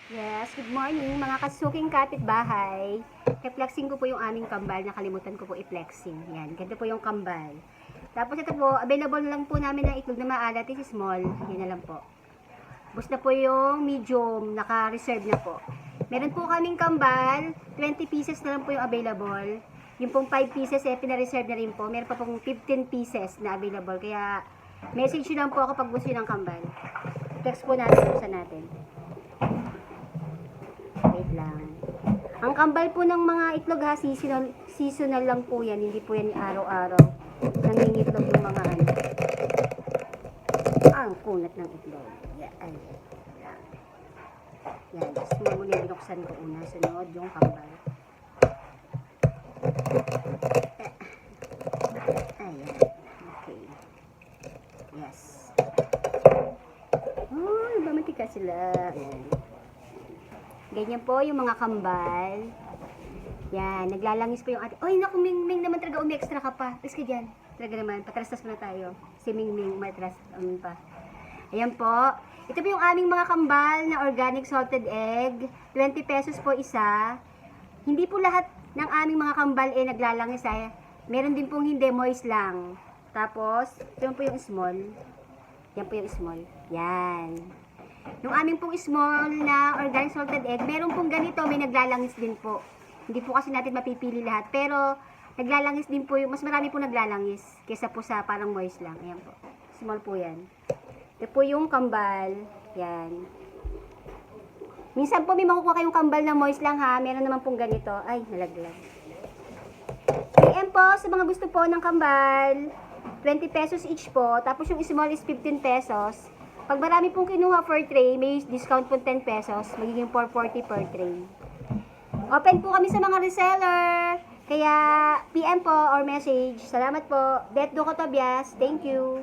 Yes, good morning mga kasuking kapitbahay. I-flexing ko po yung aming kambal. Nakalimutan ko po i-flexing. Yan, ganito po yung kambal. Tapos ito po, available na lang po namin ng itlog na maalat. This is small. Yan na lang po. Bus na po yung medium. Naka-reserve na po. Meron po kaming kambal. 20 pieces na lang po yung available. Yung pong 5 pieces pina-reserve na rin po. Meron pa pong 15 pieces na available. Kaya message nyo lang po ako pag gusto nyo ng kambal. Flex po natin. Usan natin. Wait lang. Ang kambal po ng mga itlog ha, seasonal lang po yan. Hindi po yan araw-araw. Nangingitlog yung mga ano. Ang kunat ng itlog. Yan. Yan. Tapos muna binuksan ko una. Sunod yung kambal. Ayan. Okay. Yes. Oh, iba matika sila. Ayan. Ganyan po yung mga kambal. Yan, naglalangis po yung ate. Oy, naku, Ming naman talaga umextra ka pa. Tapos ka dyan. Talaga naman, patrastas muna tayo. Si Ming, matras pa. Ayan po. Ito po yung aming mga kambal na organic salted egg. 20 pesos po isa. Hindi po lahat ng aming mga kambal naglalangis Meron din pong hindi, moist lang. Tapos, ito po yung small. Yan po yung small. Yan. Yung aming pong small na organic salted egg, meron pong ganito, may naglalangis din po. Hindi po kasi natin mapipili lahat. Pero, naglalangis din po yung, mas marami po naglalangis kesa po sa parang moist lang. Ayan po. Small po yan. Ito po yung kambal. Yan. Minsan po may makukuha kayong kambal na moist lang ha. Meron naman pong ganito. Ay, nalaglag. PM po sa mga gusto po ng kambal. 20 pesos each po. Tapos yung small is 15 pesos. Pag marami pong kinuha for tray, may discount po 10 pesos. Magiging 440 per tray. Open po kami sa mga reseller. Kaya PM po or message. Salamat po. Det do Cotobias. Thank you.